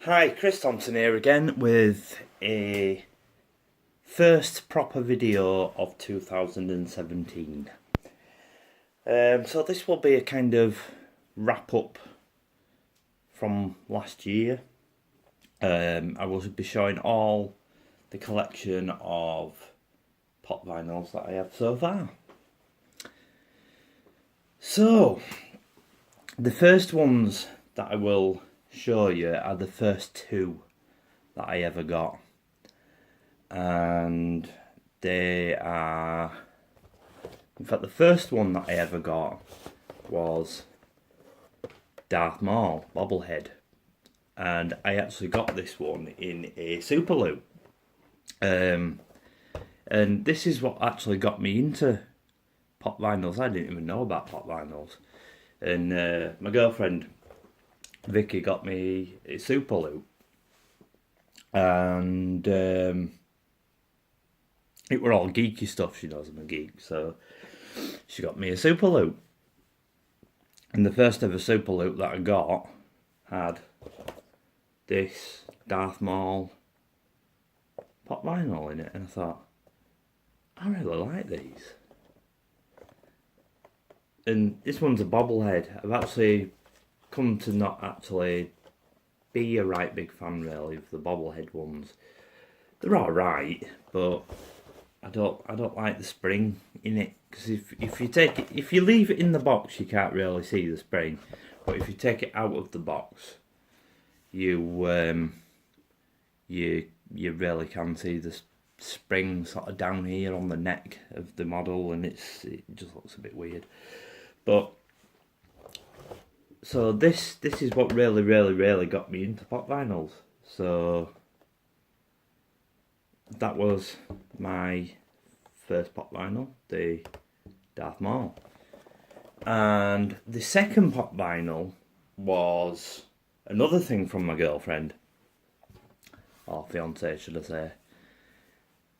Hi, Chris Thompson here again with a first proper video of 2017. So this will be a kind of wrap up from last year. I will be showing all the collection of pop vinyls that I have so far. So, the first ones that I will show you are the first two that I ever got, and they are, in fact the first one that I ever got was Darth Maul bobblehead, and I actually got this one in a Super Loop, and this is what actually got me into pop vinyls. I didn't even know about pop vinyls, and my girlfriend Vicky got me a Super Loop, and it were all geeky stuff. She knows I'm a geek, so she got me a Super Loop, and the first ever Super Loop that I got had this Darth Maul pop vinyl in it, and I thought, I really like these. And this one's a bobblehead. I've actually come to not actually be a right big fan really of the bobblehead ones. They're alright, but I don't like the spring in it, because if you leave it in the box you can't really see the spring, but if you take it out of the box you really can see the spring sort of down here on the neck of the model, and it just looks a bit weird. But so this is what really got me into pop vinyls. So that was my first pop vinyl, the Darth Maul. And the second pop vinyl was another thing from my girlfriend, or fiancée should I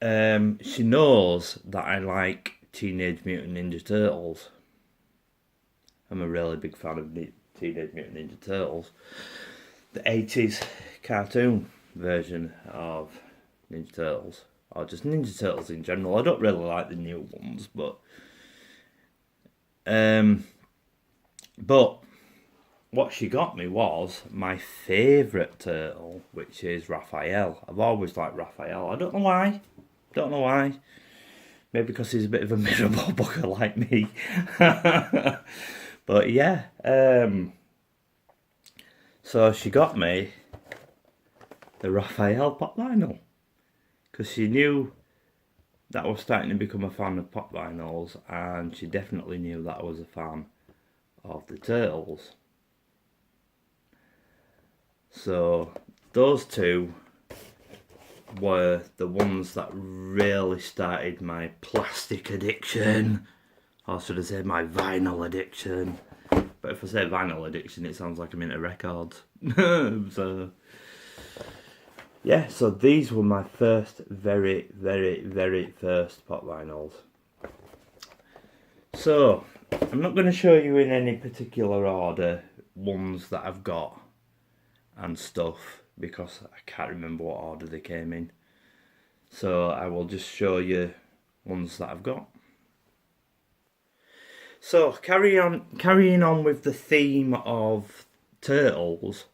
say. She knows that I like Teenage Mutant Ninja Turtles. I'm a really big fan of Teenage Mutant Ninja Turtles. The 80s cartoon version of Ninja Turtles, or just Ninja Turtles in general. I don't really like the new ones, but what she got me was my favourite turtle, which is Raphael. I've always liked Raphael. I don't know why. Maybe because he's a bit of a miserable bugger like me. But yeah, so she got me the Raphael pop vinyl, because she knew that I was starting to become a fan of pop vinyls, and she definitely knew that I was a fan of the Turtles. So those two were the ones that really started my plastic addiction, or should I say my vinyl addiction. But if I say vinyl addiction, it sounds like I'm into records. So yeah, so these were my first very first pop vinyls. So I'm not going to show you in any particular order ones that I've got and stuff, because I can't remember what order they came in. So I will just show you ones that I've got. So carrying on with the theme of Turtles,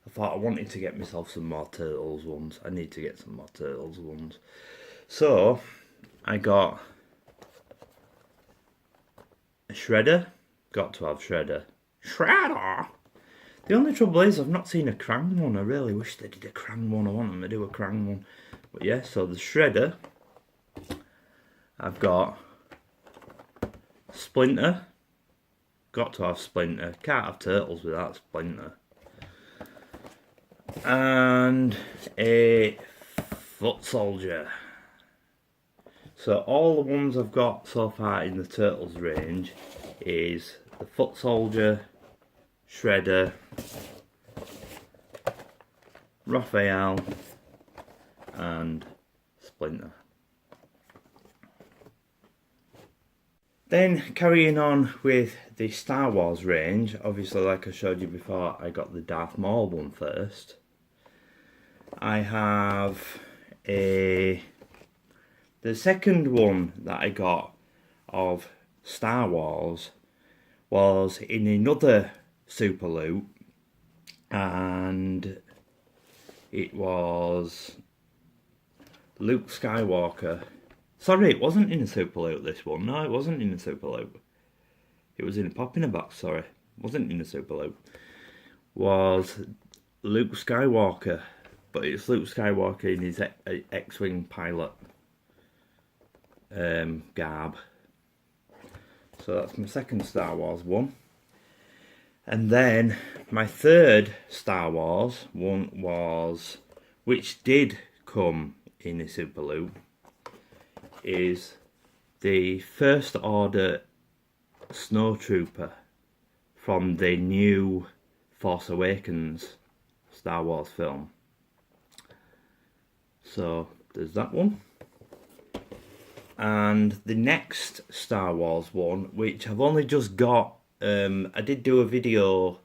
I thought I wanted to get myself some more Turtles ones. I need to get some more Turtles ones. So I got a Shredder. Got to have Shredder. Shredder! The only trouble is I've not seen a Krang one. I really wish they did a Krang one. I want them to do a Krang one. But yeah, so the Shredder. I've got Splinter. Got to have Splinter. Can't have Turtles without Splinter. And a Foot Soldier. So all the ones I've got so far in the Turtles range is the Foot Soldier, Shredder, Raphael, and Splinter. Then carrying on with the Star Wars range, obviously like I showed you before, I got the Darth Maul one first. I have the second one that I got of Star Wars was in another Super Loot, and it was Luke Skywalker. Sorry, it wasn't in a Super Loot, this one. No, it wasn't in a Super Loot. It was in a Pop in a Box, sorry. It wasn't in a Super Loot. Was Luke Skywalker. But it's Luke Skywalker in his X-Wing pilot garb. So that's my second Star Wars one. And then my third Star Wars one was, which did come in a Super Loot, is the First Order Snowtrooper from the new Force Awakens Star Wars film. So there's that one. And the next Star Wars one, which I've only just got, I did do a video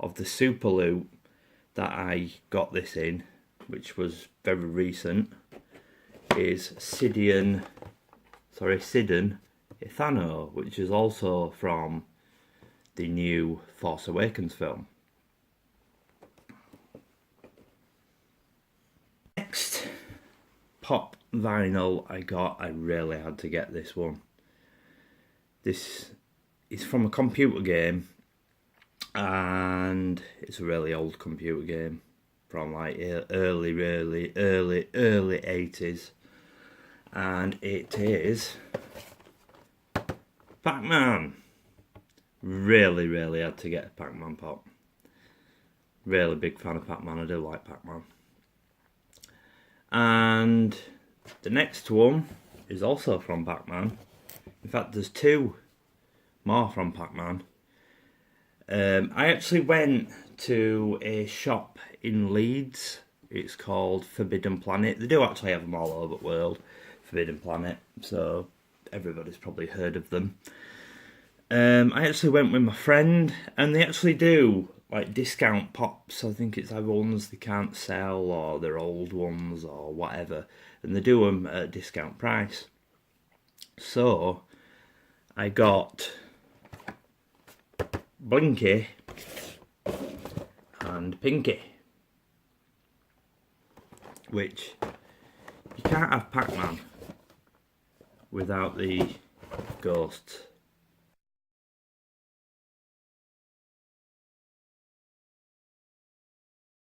of the Super Loot that I got this in, which was very recent, is Sidon Ithano, which is also from the new Force Awakens film. Next pop vinyl I really had to get this one. This is from a computer game, and it's a really old computer game from like early 80s, and it is Pac-Man. Really had to get a Pac-Man pop. Really big fan of Pac-Man. I do like Pac-Man. And the next one is also from Pac-Man. In fact, there's two more from Pac-Man. I actually went to a shop in Leeds. It's called Forbidden Planet. They do actually have them all over the world, Forbidden Planet, so everybody's probably heard of them. I actually went with my friend, and they actually do like discount pops. I think it's either ones they can't sell or they're old ones or whatever, and they do them at a discount price. So I got Blinky and Pinky, which you can't have Pac-Man without the ghosts.